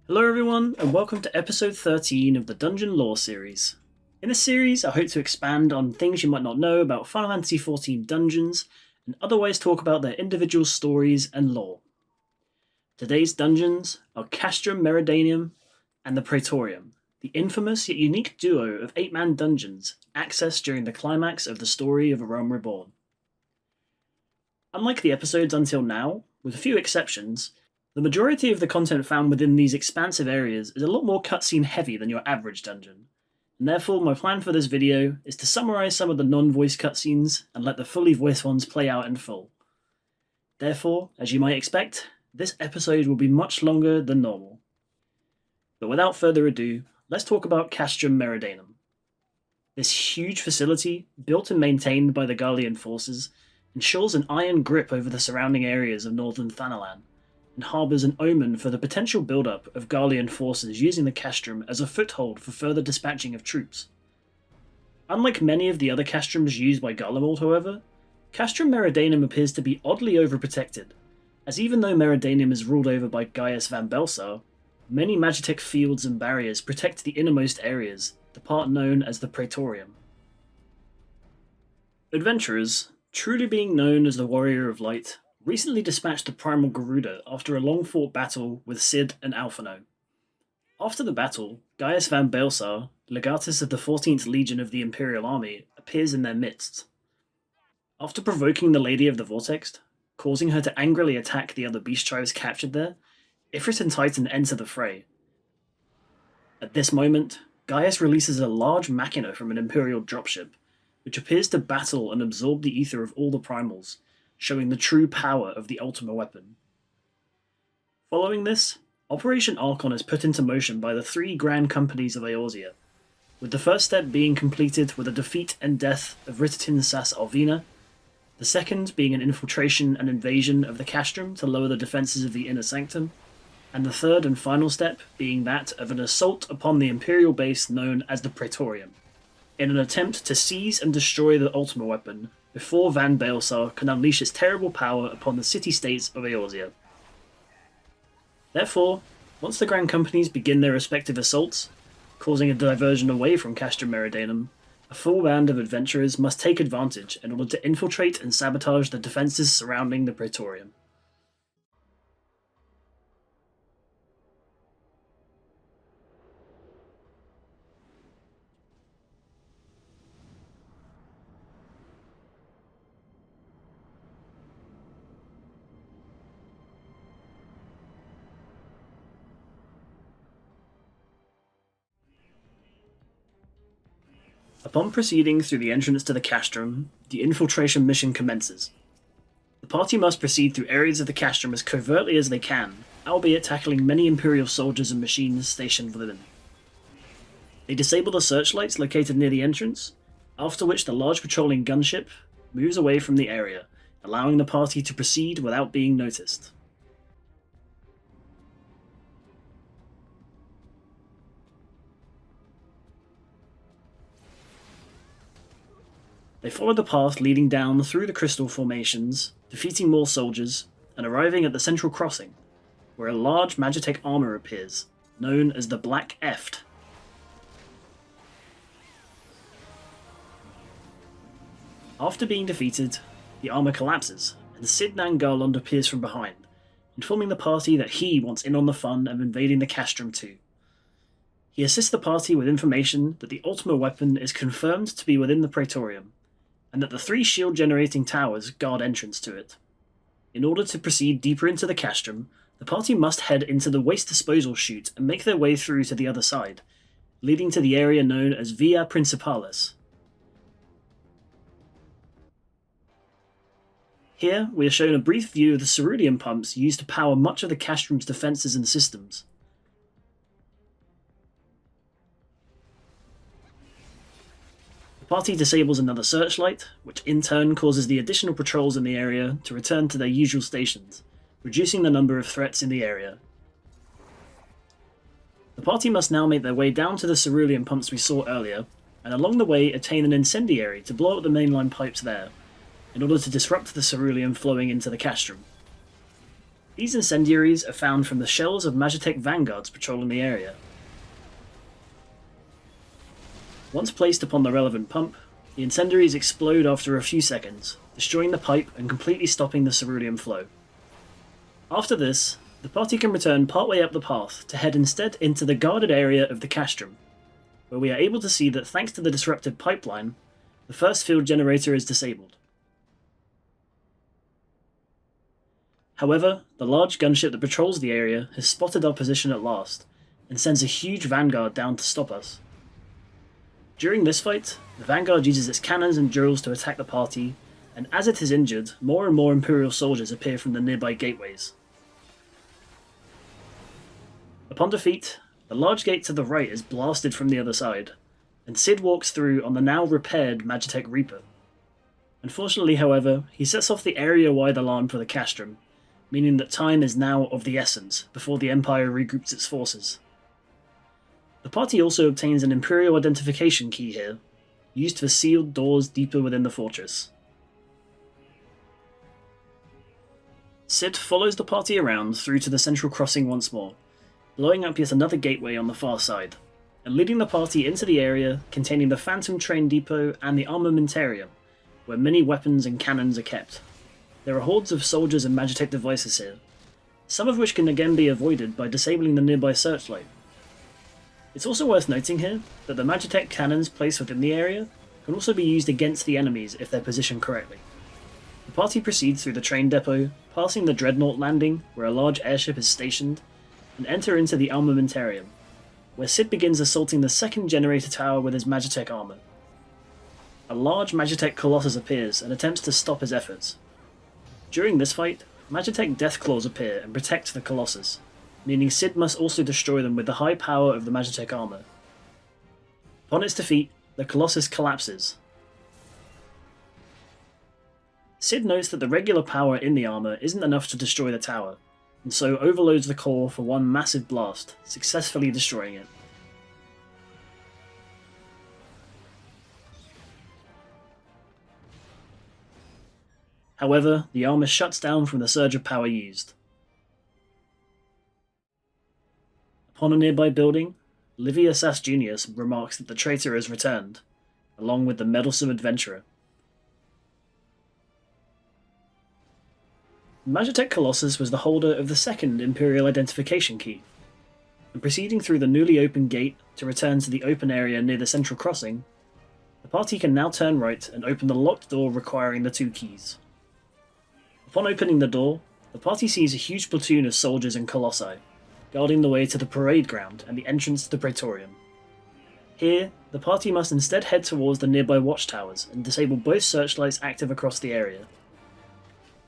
Hello everyone, and welcome to episode 13 of the Dungeon Lore series. In this series, I hope to expand on things you might not know about Final Fantasy XIV dungeons, and otherwise talk about their individual stories and lore. Today's dungeons are Castrum Meridianum and the Praetorium, the infamous yet unique duo of 8-man dungeons accessed during the climax of the story of A Realm Reborn. Unlike the episodes until now, with a few exceptions, the majority of the content found within these expansive areas is a lot more cutscene heavy than your average dungeon, and therefore my plan for this video is to summarize some of the non-voice cutscenes and let the fully voiced ones play out in full. Therefore, as you might expect, this episode will be much longer than normal. But without further ado, let's talk about Castrum Meridianum. This huge facility, built and maintained by the Garlean forces, ensures an iron grip over the surrounding areas of northern Thanalan, and harbours an omen for the potential build-up of Garlean forces using the Castrum as a foothold for further dispatching of troops. Unlike many of the other Castrums used by Garlemald, however, Castrum Meridianum appears to be oddly overprotected, as even though Meridianum is ruled over by Gaius Van Belsar, many Magitek fields and barriers protect the innermost areas, the part known as the Praetorium. Adventurers, truly being known as the Warrior of Light, recently dispatched the Primal Garuda after a long-fought battle with Cid and Alphinaud. After the battle, Gaius Van Belsar, legatus of the 14th Legion of the Imperial Army, appears in their midst. After provoking the Lady of the Vortex, causing her to angrily attack the other beast tribes captured there, Ifrit and Titan enter the fray. At this moment, Gaius releases a large machina from an Imperial dropship, which appears to battle and absorb the ether of all the primals, showing the true power of the Ultima weapon. Following this, Operation Archon is put into motion by the three Grand Companies of Eorzea, with the first step being completed with the defeat and death of Ritatin Sas Alvina, the second being an infiltration and invasion of the Castrum to lower the defences of the Inner Sanctum, and the third and final step being that of an assault upon the Imperial base known as the Praetorium, in an attempt to seize and destroy the Ultima weapon before Van Belsar can unleash its terrible power upon the city-states of Eorzea. Therefore, once the Grand Companies begin their respective assaults, causing a diversion away from Castrum Meridianum, a full band of adventurers must take advantage in order to infiltrate and sabotage the defences surrounding the Praetorium. Upon proceeding through the entrance to the Castrum, the infiltration mission commences. The party must proceed through areas of the Castrum as covertly as they can, albeit tackling many Imperial soldiers and machines stationed within. They disable the searchlights located near the entrance, after which the large patrolling gunship moves away from the area, allowing the party to proceed without being noticed. They follow the path leading down through the crystal formations, defeating more soldiers, and arriving at the central crossing, where a large Magitek armor appears, known as the Black Eft. After being defeated, the armor collapses, and Cid Nangarlond appears from behind, informing the party that he wants in on the fun of invading the Castrum too. He assists the party with information that the Ultima weapon is confirmed to be within the Praetorium, and that the three shield-generating towers guard entrance to it. In order to proceed deeper into the Castrum, the party must head into the waste disposal chute and make their way through to the other side, leading to the area known as Via Principalis. Here, we are shown a brief view of the cerulean pumps used to power much of the Castrum's defences and systems. The party disables another searchlight, which in turn causes the additional patrols in the area to return to their usual stations, reducing the number of threats in the area. The party must now make their way down to the cerulean pumps we saw earlier, and along the way attain an incendiary to blow up the mainline pipes there, in order to disrupt the cerulean flowing into the Castrum. These incendiaries are found from the shells of Magitech vanguards patrolling the area. Once placed upon the relevant pump, the incendiaries explode after a few seconds, destroying the pipe and completely stopping the cerulean flow. After this, the party can return partway up the path to head instead into the guarded area of the castrum, where we are able to see that thanks to the disrupted pipeline, the first field generator is disabled. However, the large gunship that patrols the area has spotted our position at last, and sends a huge vanguard down to stop us. During this fight, the vanguard uses its cannons and drills to attack the party, and as it is injured, more and more Imperial soldiers appear from the nearby gateways. Upon defeat, the large gate to the right is blasted from the other side, and Cid walks through on the now repaired Magitech Reaper. Unfortunately, however, he sets off the area-wide alarm for the castrum, meaning that time is now of the essence before the Empire regroups its forces. The party also obtains an Imperial identification key here, used for sealed doors deeper within the fortress. Cid follows the party around through to the central crossing once more, blowing up yet another gateway on the far side, and leading the party into the area containing the Phantom Train Depot and the Armamentarium, where many weapons and cannons are kept. There are hordes of soldiers and Magitech devices here, some of which can again be avoided by disabling the nearby searchlight. It's also worth noting here that the Magitech cannons placed within the area can also be used against the enemies if they're positioned correctly. The party proceeds through the train depot, passing the Dreadnought landing, where a large airship is stationed, and enter into the Armamentarium, where Cid begins assaulting the second generator tower with his Magitech armor. A large Magitech Colossus appears and attempts to stop his efforts. During this fight, Magitech Deathclaws appear and protect the Colossus, meaning Cid must also destroy them with the high power of the Magitech armor. Upon its defeat, the Colossus collapses. Cid notes that the regular power in the armor isn't enough to destroy the tower, and so overloads the core for one massive blast, successfully destroying it. However, the armor shuts down from the surge of power used. Upon a nearby building, Livius Asjunius remarks that the traitor has returned, along with the meddlesome adventurer. Magitech Colossus was the holder of the second Imperial identification key, and proceeding through the newly opened gate to return to the open area near the central crossing, the party can now turn right and open the locked door requiring the two keys. Upon opening the door, the party sees a huge platoon of soldiers and colossi, guarding the way to the parade ground and the entrance to the Praetorium. Here, the party must instead head towards the nearby watchtowers and disable both searchlights active across the area.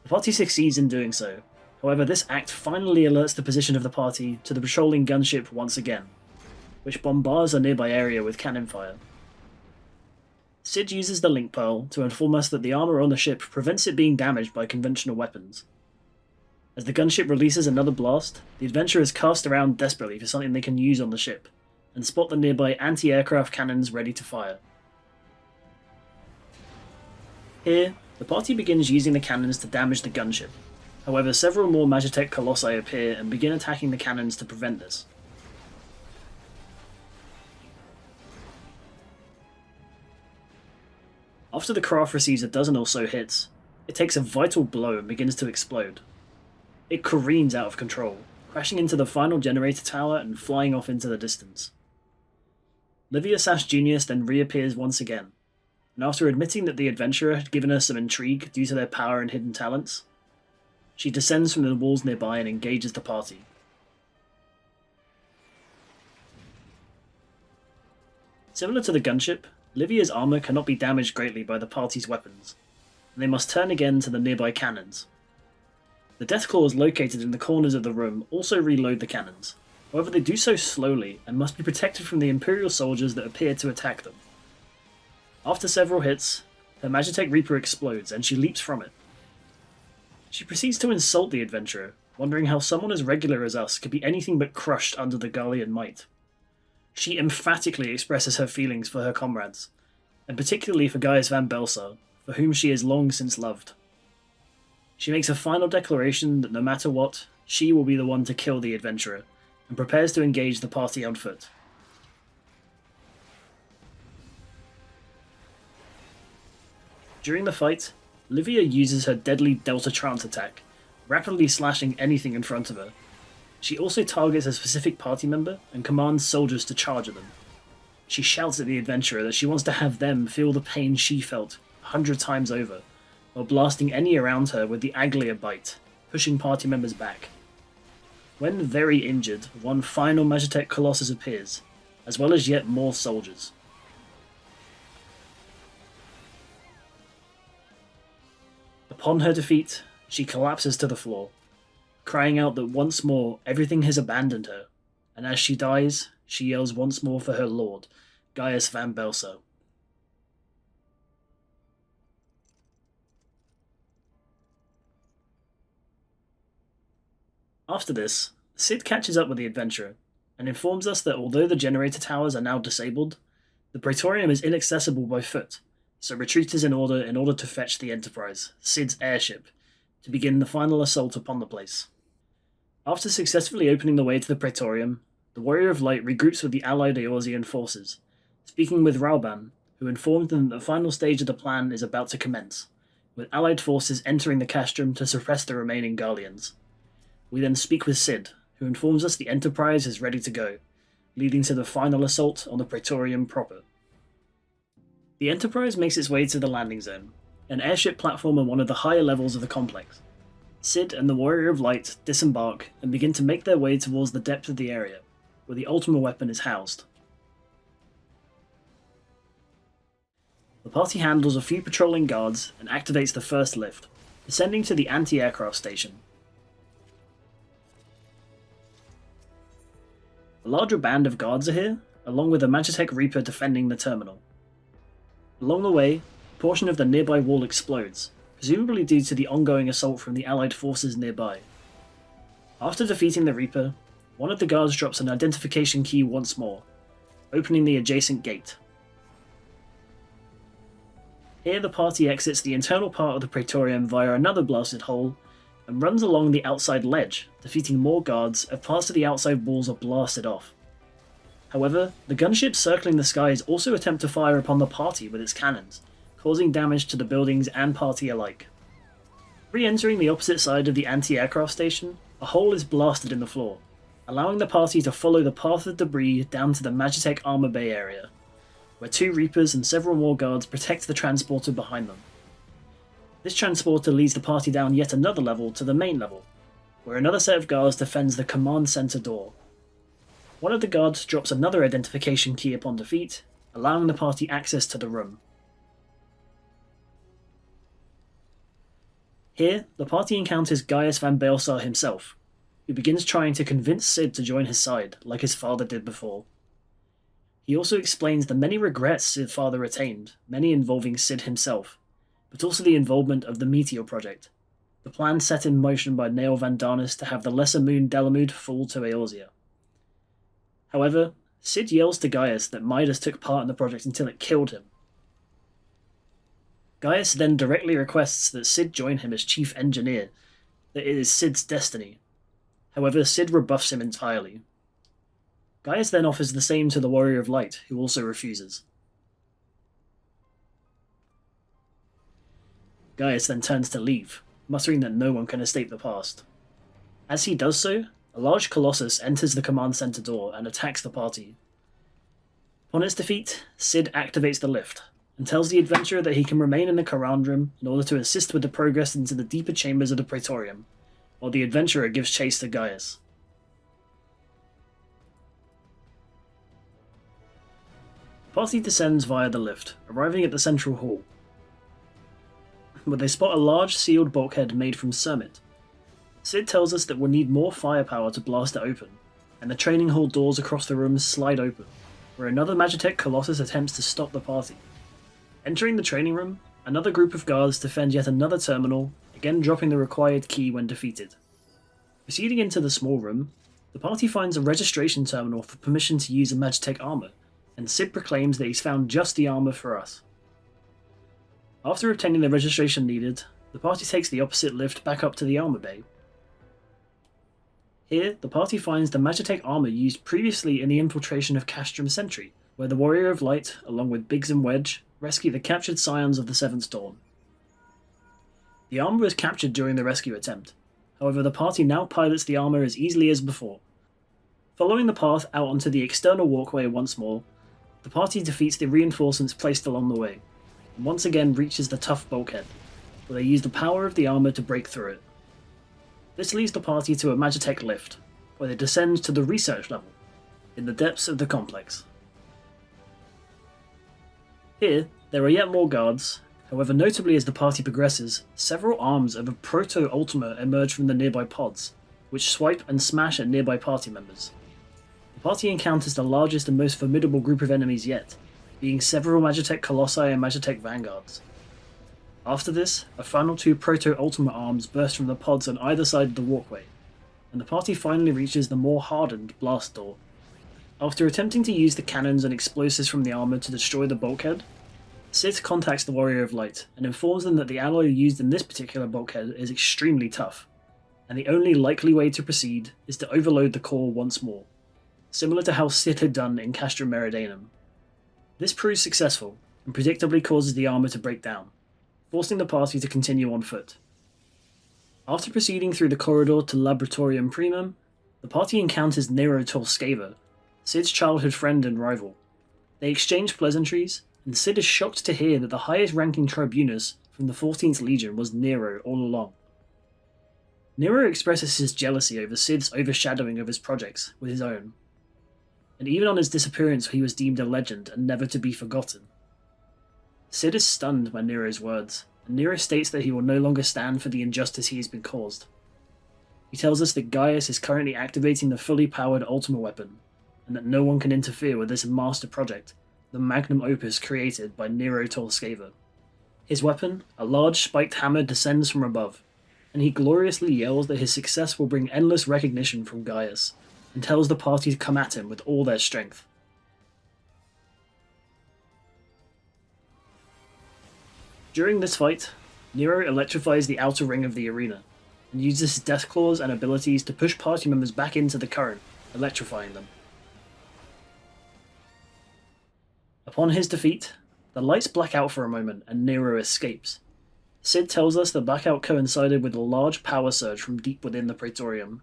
The party succeeds in doing so, however this act finally alerts the position of the party to the patrolling gunship once again, which bombards a nearby area with cannon fire. Cid uses the link pearl to inform us that the armor on the ship prevents it being damaged by conventional weapons. As the gunship releases another blast, the adventurers cast around desperately for something they can use on the ship, and spot the nearby anti-aircraft cannons ready to fire. Here, the party begins using the cannons to damage the gunship, however several more Magitech Colossi appear and begin attacking the cannons to prevent this. After the craft receives a dozen or so hits, it takes a vital blow and begins to explode. It careens out of control, crashing into the final generator tower and flying off into the distance. Livius Asjunius then reappears once again, and after admitting that the adventurer had given her some intrigue due to their power and hidden talents, she descends from the walls nearby and engages the party. Similar to the gunship, Livia's armor cannot be damaged greatly by the party's weapons, and they must turn again to the nearby cannons. The Deathclaws located in the corners of the room also reload the cannons, however they do so slowly and must be protected from the Imperial soldiers that appear to attack them. After several hits, her Magitech Reaper explodes and she leaps from it. She proceeds to insult the adventurer, wondering how someone as regular as us could be anything but crushed under the Garlean might. She emphatically expresses her feelings for her comrades, and particularly for Gaius Van Belsar, for whom she has long since loved. She makes a final declaration that no matter what, she will be the one to kill the adventurer, and prepares to engage the party on foot. During the fight, Livia uses her deadly Delta Trance attack, rapidly slashing anything in front of her. She also targets a specific party member and commands soldiers to charge at them. She shouts at the adventurer that she wants to have them feel the pain she felt 100 times over, while blasting any around her with the Aglia Bite, pushing party members back. When very injured, one final Magitech Colossus appears, as well as yet more soldiers. Upon her defeat, she collapses to the floor, crying out that once more everything has abandoned her, and as she dies, she yells once more for her lord, Gaius Van Belsar. After this, Cid catches up with the adventurer, and informs us that although the generator towers are now disabled, the Praetorium is inaccessible by foot, so retreat is in order to fetch the Enterprise, Cid's airship, to begin the final assault upon the place. After successfully opening the way to the Praetorium, the Warrior of Light regroups with the allied Eorzean forces, speaking with Rauban, who informed them that the final stage of the plan is about to commence, with allied forces entering the castrum to suppress the remaining Garleans. We then speak with Cid, who informs us the Enterprise is ready to go, leading to the final assault on the Praetorium proper. The Enterprise makes its way to the landing zone, an airship platform on one of the higher levels of the complex. Cid and the Warrior of Light disembark and begin to make their way towards the depth of the area, where the Ultima weapon is housed. The party handles a few patrolling guards and activates the first lift, descending to the anti-aircraft station. A larger band of guards are here, along with a Magitech Reaper defending the terminal. Along the way, a portion of the nearby wall explodes, presumably due to the ongoing assault from the allied forces nearby. After defeating the Reaper, one of the guards drops an identification key once more, opening the adjacent gate. Here the party exits the internal part of the Praetorium via another blasted hole, and runs along the outside ledge, defeating more guards as parts of the outside walls are blasted off. However, the gunship circling the skies also attempt to fire upon the party with its cannons, causing damage to the buildings and party alike. Re-entering the opposite side of the anti-aircraft station, a hole is blasted in the floor, allowing the party to follow the path of debris down to the Magitech armor bay area, where two Reapers and several more guards protect the transporter behind them. This transporter leads the party down yet another level to the main level, where another set of guards defends the command center door. One of the guards drops another identification key upon defeat, allowing the party access to the room. Here, the party encounters Gaius Van Belsar himself, who begins trying to convince Cid to join his side, like his father did before. He also explains the many regrets Cid's father retained, many involving Cid himself, but also the involvement of the Meteor Project, the plan set in motion by Neil Vandanis to have the lesser moon Delamud fall to Eorzea. However, Cid yells to Gaius that Midas took part in the project until it killed him. Gaius then directly requests that Cid join him as chief engineer, that it is Cid's destiny. However, Cid rebuffs him entirely. Gaius then offers the same to the Warrior of Light, who also refuses. Gaius then turns to leave, muttering that no one can escape the past. As he does so, a large Colossus enters the command center door and attacks the party. Upon its defeat, Cid activates the lift, and tells the adventurer that he can remain in the command room in order to assist with the progress into the deeper chambers of the Praetorium, while the adventurer gives chase to Gaius. The party descends via the lift, arriving at the central hall, where they spot a large sealed bulkhead made from cermet. Cid tells us that we'll need more firepower to blast it open, and the training hall doors across the room slide open, where another Magitech Colossus attempts to stop the party. Entering the training room, another group of guards defend yet another terminal, again dropping the required key when defeated. Proceeding into the small room, the party finds a registration terminal for permission to use a Magitech armor, and Cid proclaims that he's found just the armor for us. After obtaining the registration needed, the party takes the opposite lift back up to the armor bay. Here, the party finds the Magitech armor used previously in the infiltration of Castrum Sentry, where the Warrior of Light, along with Biggs and Wedge, rescue the captured Scions of the Seventh Dawn. The armor was captured during the rescue attempt. However, the party now pilots the armor as easily as before. Following the path out onto the external walkway once more, the party defeats the reinforcements placed along the way, and once again reaches the tough bulkhead, where they use the power of the armor to break through it. This leads the party to a Magitech lift, where they descend to the research level, in the depths of the complex. Here, there are yet more guards. However, notably as the party progresses, several arms of a Proto-Ultima emerge from the nearby pods, which swipe and smash at nearby party members. The party encounters the largest and most formidable group of enemies yet, being several Magitech Colossi and Magitech Vanguards. After this, a final two Proto-Ultima arms burst from the pods on either side of the walkway, and the party finally reaches the more hardened blast door. After attempting to use the cannons and explosives from the armor to destroy the bulkhead, Cid contacts the Warrior of Light and informs them that the alloy used in this particular bulkhead is extremely tough, and the only likely way to proceed is to overload the core once more, similar to how Cid had done in Castrum Meridianum. This proves successful, and predictably causes the armor to break down, forcing the party to continue on foot. After proceeding through the corridor to Laboratorium Primum, the party encounters Nero Tolskava, Cid's childhood friend and rival. They exchange pleasantries, and Cid is shocked to hear that the highest-ranking tribunus from the 14th Legion was Nero all along. Nero expresses his jealousy over Cid's overshadowing of his projects with his own, and even on his disappearance he was deemed a legend and never to be forgotten. Cid is stunned by Nero's words, and Nero states that he will no longer stand for the injustice he has been caused. He tells us that Gaius is currently activating the fully powered Ultima weapon, and that no one can interfere with this master project, the magnum opus created by Nero Tolskava. His weapon, a large spiked hammer, descends from above, and he gloriously yells that his success will bring endless recognition from Gaius, and tells the party to come at him with all their strength. During this fight, Nero electrifies the outer ring of the arena, and uses his death claws and abilities to push party members back into the current, electrifying them. Upon his defeat, the lights black out for a moment and Nero escapes. Cid tells us the blackout coincided with a large power surge from deep within the Praetorium,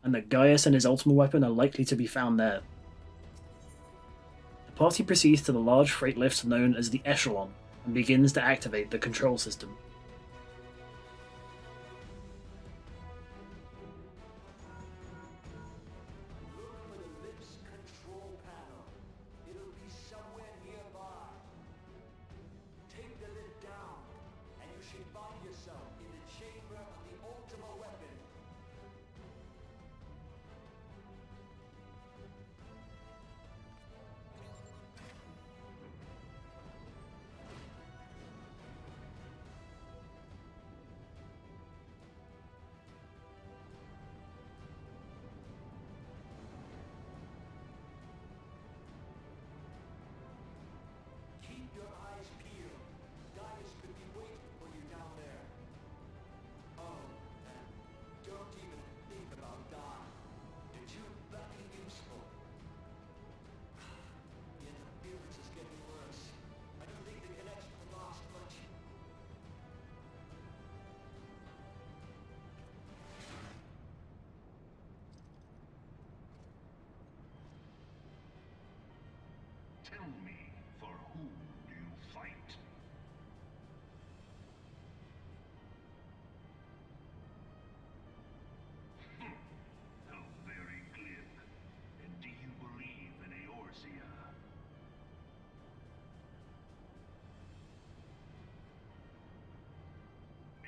and that Gaius and his Ultima weapon are likely to be found there. The party proceeds to the large freight lift known as the Echelon, and begins to activate the control system. Tell me, for whom do you fight? How very glib. And do you believe in Eorzea?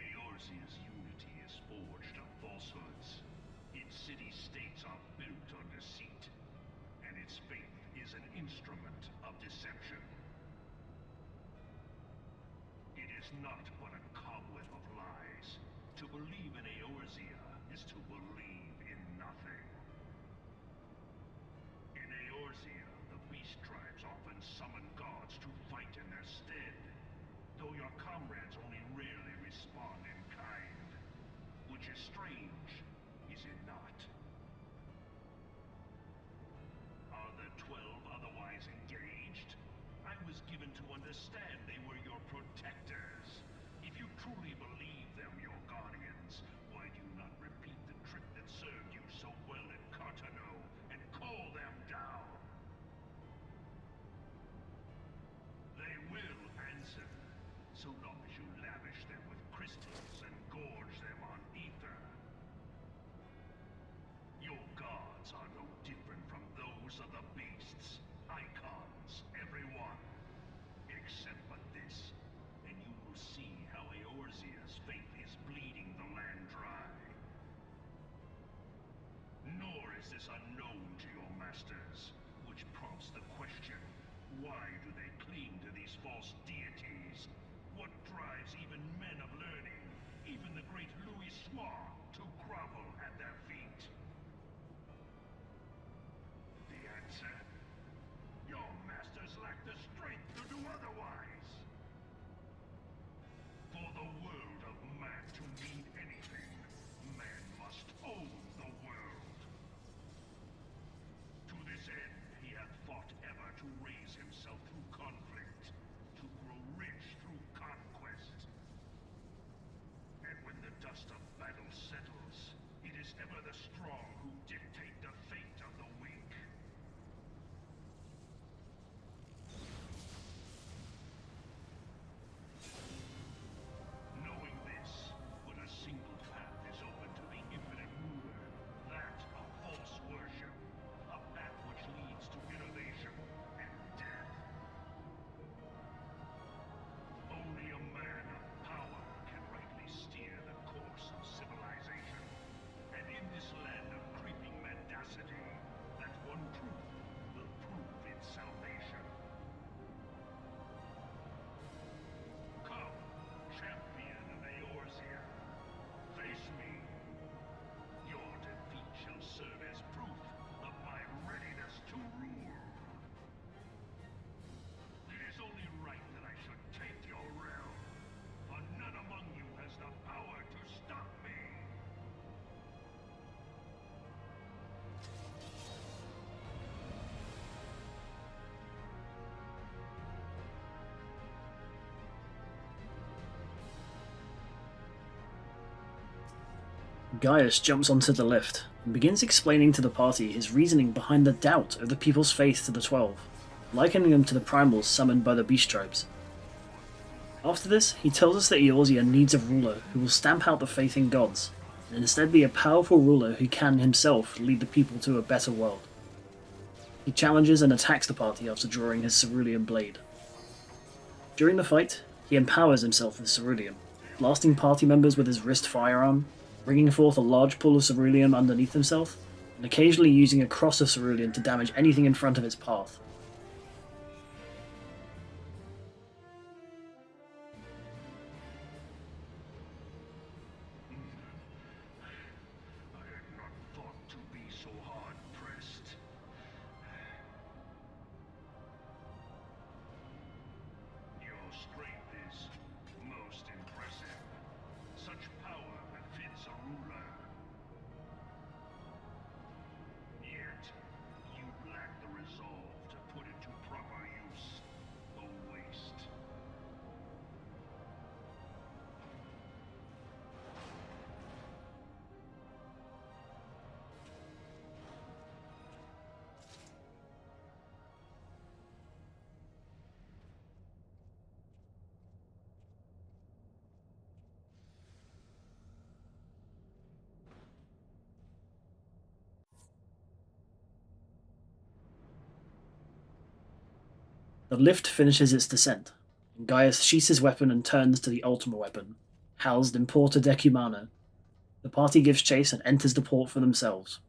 Eorzea's unity is forged of falsehoods. Its city-states are built on deceit, and its faith is an instrument of deception. It is not but a cobweb of lies. To believe in Eorzea is to believe in nothing. In Eorzea, the beast tribes often summon gods to fight in their stead, though your comrades only rarely respond in kind. Which is strange, is it not? to understand they were your protectors. If you truly believe them your guardians, why do you not repeat the trick that served you so well at Cartano and call them down? They will answer, so long as you lavish them with crystals and gorge them on ether. Your gods are no different from those of the beasts. Icons, everyone. Except for this, and you will see how Eorzea's faith is bleeding the land dry. Nor is this unknown to your masters, which prompts the question, why do they cling to these false deities? What drives even men of learning, even the great Louis Soir, to grovel at their feet? The answer? Your masters lack the strength to do otherwise. For the world of man to mean anything, man must own the world. To this end, he hath fought ever to raise himself through conflict, to grow rich through conquest. And when the dust of battle settles, it is ever the strong who dictate the fate of the weak. Knowing this, but a single path is open to the infinite ruler, that of false worship, a path which leads to innovation and death. Only a man of power can rightly steer the course of civilization, and in this land of creeping mendacity, that one truth will prove its salvation. Come, champion of Eorzea, face me. Your defeat shall serve as proof of my readiness to rule. It is only right that I should take your realm, for none among you has the power to stop me. Gaius jumps onto the lift and begins explaining to the party his reasoning behind the doubt of the people's faith to the 12, likening them to the primals summoned by the beast tribes. After this, he tells us that Eorzea needs a ruler who will stamp out the faith in gods, and instead be a powerful ruler who can himself lead the people to a better world. He challenges and attacks the party after drawing his cerulean blade. During the fight, he empowers himself with ceruleum, blasting party members with his wrist firearm, bringing forth a large pool of ceruleum underneath himself, and occasionally using a cross of ceruleum to damage anything in front of its path. I had not thought to be so hard-pressed. Your strength is most impressive. Such power befits a ruler. Yet, you lack the resolve to put it to proper use. A waste. The lift finishes its descent, and Gaius sheaths his weapon and turns to the Ultima weapon, housed in Porta Decumana. The party gives chase and enters the port for themselves.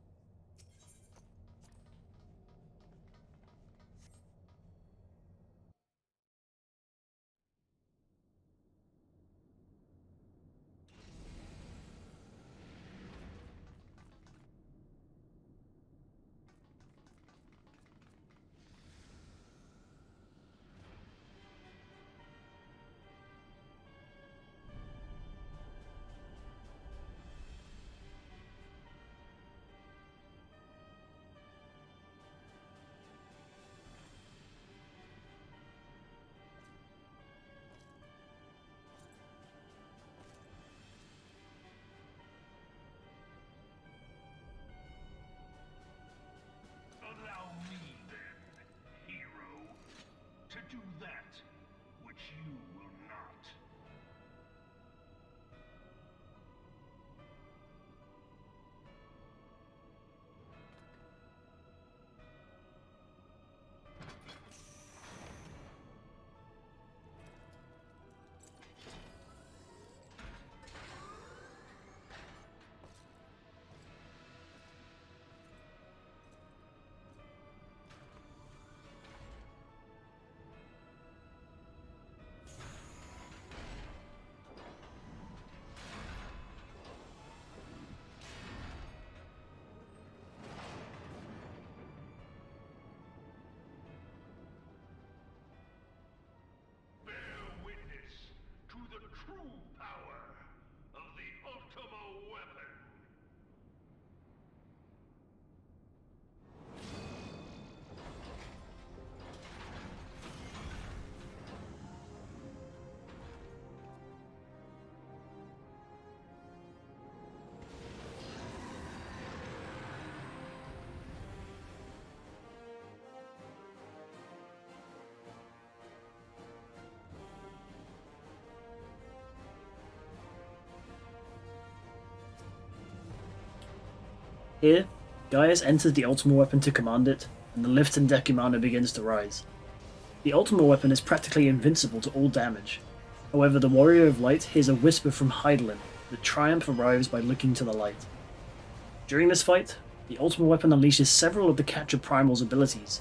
Here, Gaius enters the Ultima Weapon to command it, and the lift and Decumano begins to rise. The Ultima Weapon is practically invincible to all damage. However, the Warrior of Light hears a whisper from Hydaelyn that triumph arrives by looking to the light. During this fight, the Ultima Weapon unleashes several of the Catcher Primal's abilities: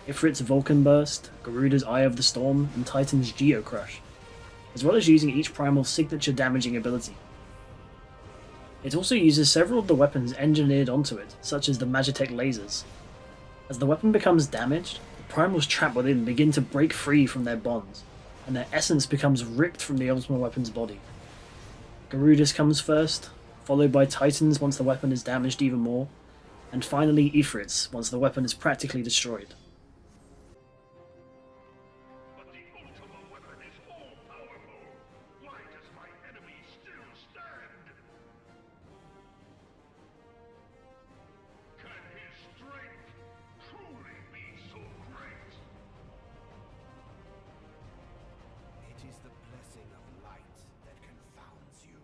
Ifrit's Vulcan Burst, Garuda's Eye of the Storm, and Titan's Geocrush, as well as using each Primal's signature damaging ability. It also uses several of the weapons engineered onto it, such as the Magitech lasers. As the weapon becomes damaged, the Primals trapped within begin to break free from their bonds, and their essence becomes ripped from the Ultima Weapon's body. Garudus comes first, followed by Titans once the weapon is damaged even more, and finally Ifrit's once the weapon is practically destroyed. But the Ultima Weapon is all-powerful. Why does my enemy still stand? Can his strength truly be so great? It is the blessing of light that confounds you.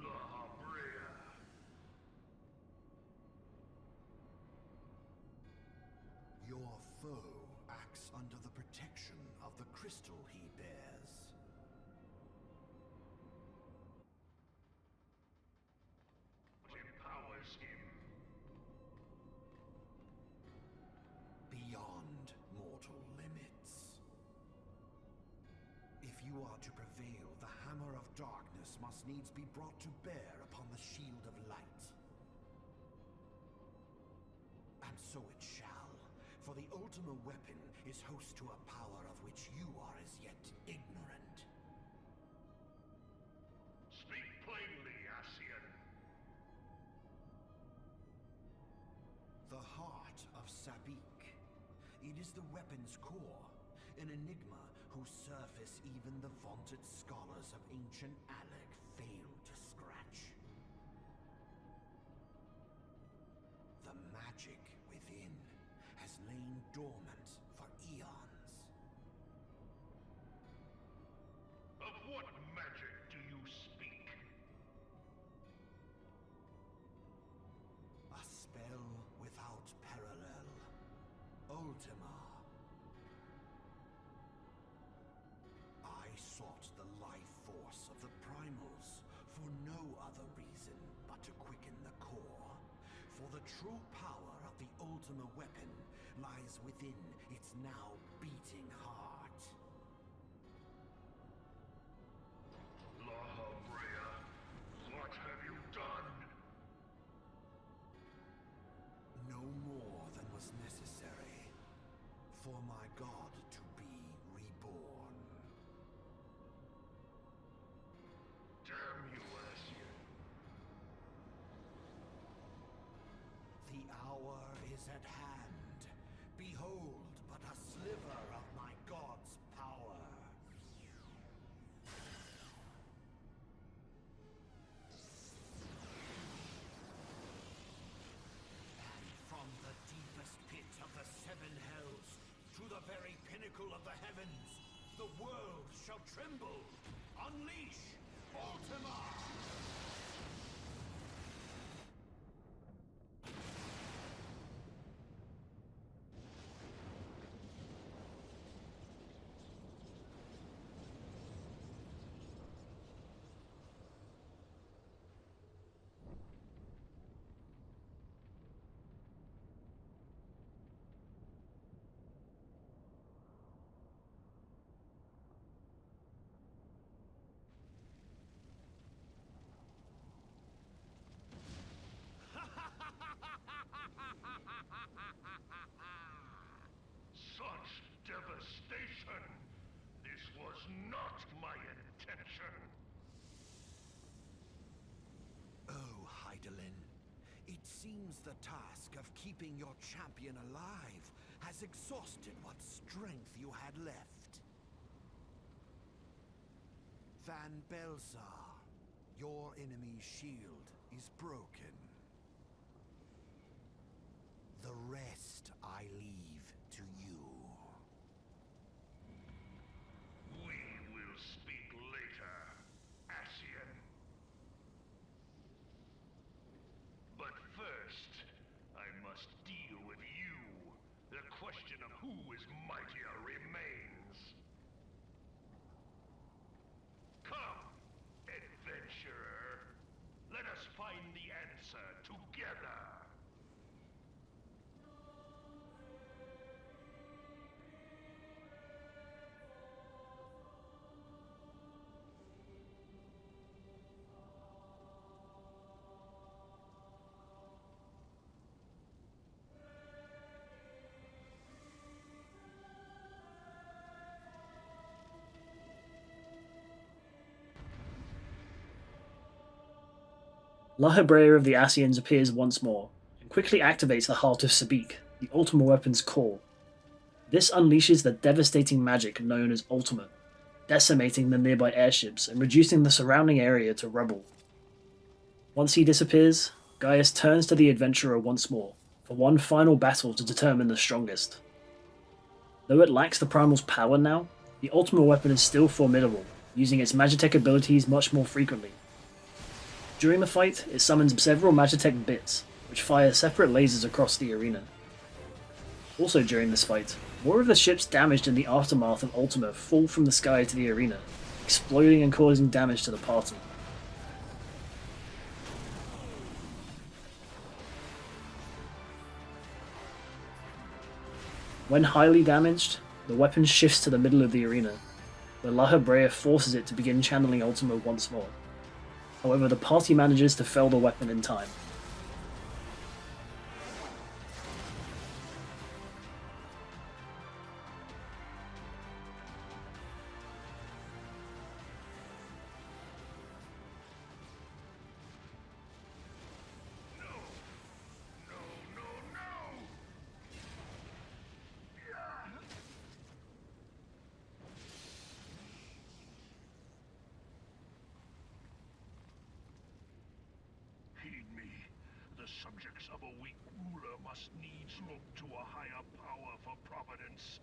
La Habrea. Your foe acts under the protection of the crystal he bears. What empowers him? Beyond mortal limits. If you are to prevail, the Hammer of Darkness must needs be brought to bear upon the Shield of Light. And so it shall, for the Ultima Weapon is host to a power of which you are as yet ignorant. Speak plainly, Ascian. The heart of Sabik. It is the weapon's core, an enigma whose surface even the vaunted scholars of ancient Alec failed to scratch. The magic within has lain dormant for eons. Of what magic do you speak? A spell without parallel. Ultima. I sought the life force of the primals for no other reason but to quicken the core. For the true power of the Ultima Weapon lies within its now beating heart. La Habrea, what have you done? No more than was necessary for my god to be reborn. Damn you, Ascian. The hour is at hand. Behold but a sliver of my god's power. And from the deepest pit of the seven hells to the very pinnacle of the heavens, the world shall tremble. Unleash Ultima! Such devastation! This was not my intention! Oh, Hydaelyn, it seems the task of keeping your champion alive has exhausted what strength you had left. Van Belsar, your enemy's shield is broken. The rest I leave to you. We will speak later. question of who is mightier remains. Come, adventurer. Let us find the answer together. Lahabrea of the Ascians appears once more, and quickly activates the Heart of Sabik, the Ultima weapon's core. This unleashes the devastating magic known as Ultima, decimating the nearby airships and reducing the surrounding area to rubble. Once he disappears, Gaius turns to the adventurer once more, for one final battle to determine the strongest. Though it lacks the Primal's power now, the Ultima weapon is still formidable, using its Magitech abilities much more frequently. During the fight, it summons several Magitech bits, which fire separate lasers across the arena. Also during this fight, more of the ships damaged in the aftermath of Ultima fall from the sky to the arena, exploding and causing damage to the party. When highly damaged, the weapon shifts to the middle of the arena, where Lahabrea forces it to begin channeling Ultima once more. However, the party manages to fell the weapon in time. Heed me. The subjects of a weak ruler must needs look to a higher power for providence,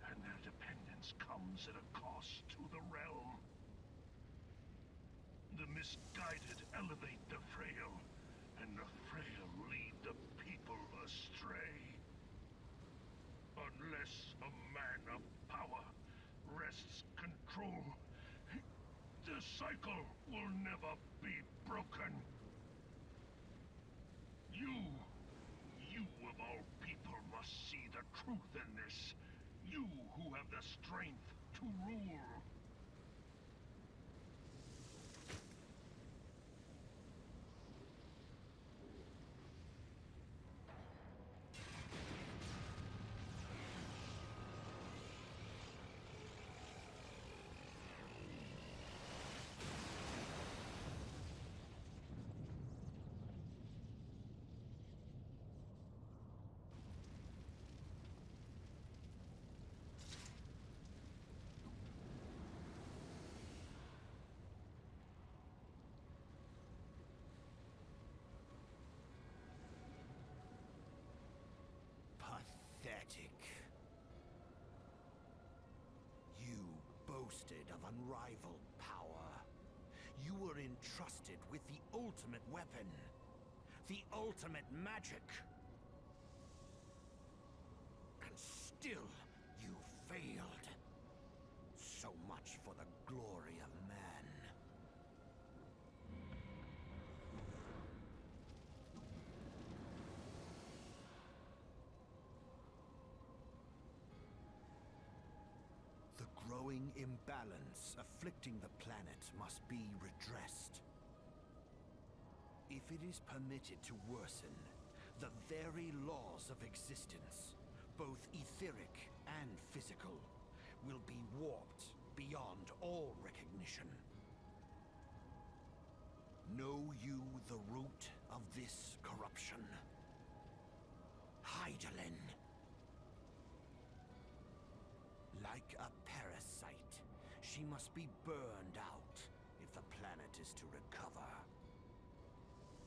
and their dependence comes at a cost to the realm. The misguided elevate the frail, and the frail lead the people astray. Unless a man of power wrests control, the cycle will never be broken. You of all people must see the truth in this. You who have the strength to rule. Pathetic. You boasted of unrivaled power. You were entrusted with the ultimate weapon, the ultimate magic. And still, you failed. So much for the glory of man. The growing imbalance afflicting the planet must be redressed. If it is permitted to worsen, the very laws of existence, both etheric and physical, will be warped beyond all recognition. Know you the root of this corruption? Hydaelyn. Like a parasite, she must be burned out if the planet is to recover.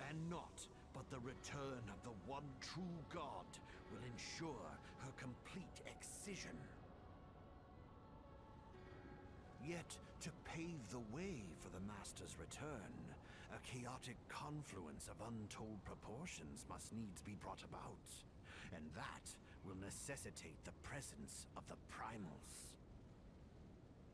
And not but the return of the one true god will ensure her complete excision. Yet, to pave the way for the Master's return, a chaotic confluence of untold proportions must needs be brought about. And that will necessitate the presence of the primals.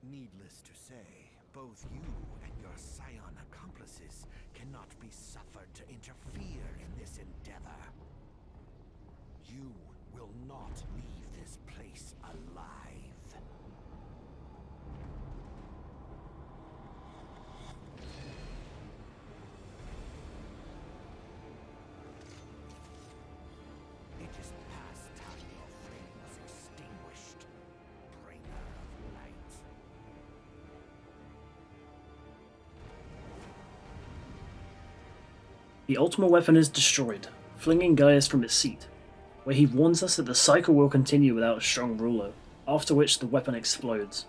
Needless to say, both you and your Scion accomplices cannot be suffered to interfere in this endeavor. You will not leave this place alive. It is past time your flame was extinguished, bringer of light. The Ultima weapon is destroyed, flinging Gaius from its seat, where he warns us that the cycle will continue without a strong ruler, after which the weapon explodes.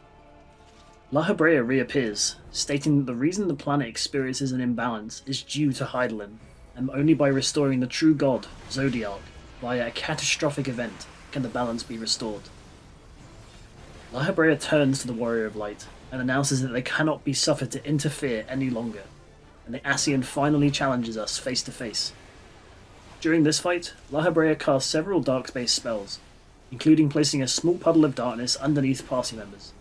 La Hebrea reappears, stating that the reason the planet experiences an imbalance is due to Hydaelyn, and only by restoring the true god, Zodiark, via a catastrophic event can the balance be restored. La Hebrea turns to the Warrior of Light and announces that they cannot be suffered to interfere any longer, and the Ascian finally challenges us face to face. During this fight, La Hebrea casts several dark-based spells, including placing a small puddle of darkness underneath party members.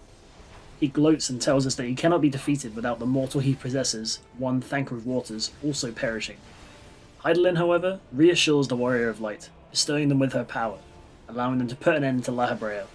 He gloats and tells us that he cannot be defeated without the mortal he possesses, one Thancred Waters, also perishing. Hydaelyn, however, reassures the Warrior of Light, bestowing them with her power, allowing them to put an end to La Hebrea.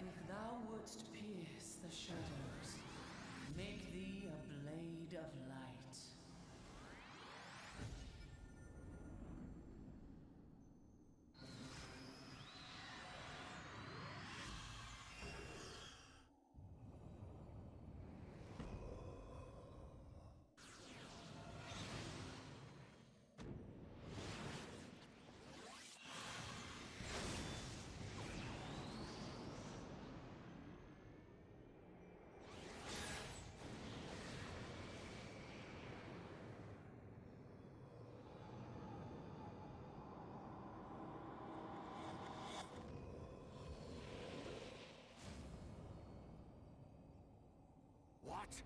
If thou wouldst pierce the shadows, make thee a blade of light. What?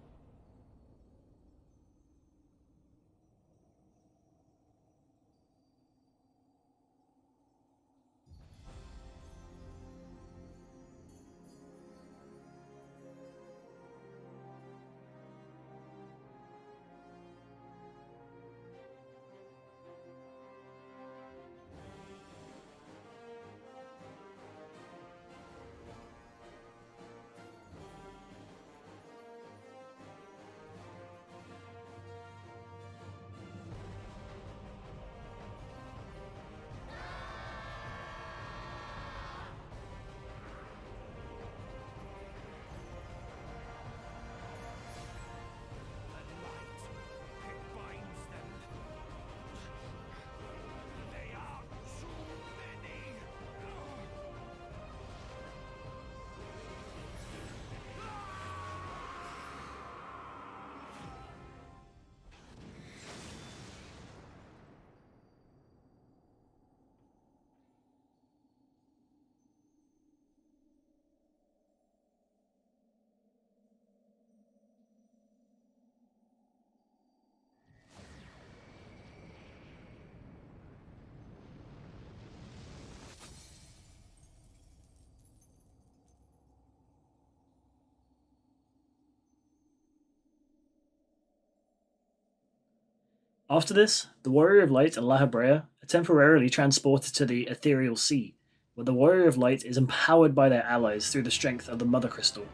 After this, the Warrior of Light and La Hebrea are temporarily transported to the Ethereal Sea, where the Warrior of Light is empowered by their allies through the strength of the Mother Crystal,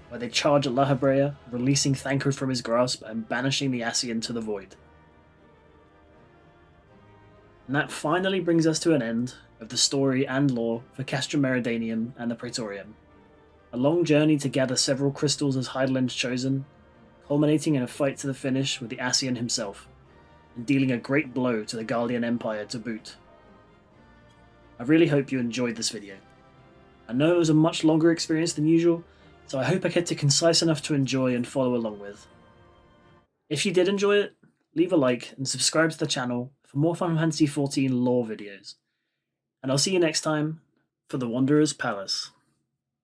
where they charge at La Hebrea, releasing Thancred from his grasp and banishing the Ascian to the void. And that finally brings us to an end of the story and lore for Castrum Meridanium and the Praetorium. A long journey to gather several crystals as Hydaelyn's chosen, culminating in a fight to the finish with the Ascian himself, and dealing a great blow to the Garlean Empire to boot. I really hope you enjoyed this video. I know it was a much longer experience than usual, so I hope I kept it concise enough to enjoy and follow along with. If you did enjoy it, leave a like and subscribe to the channel for more Final Fantasy XIV lore videos. And I'll see you next time for the Wanderer's Palace.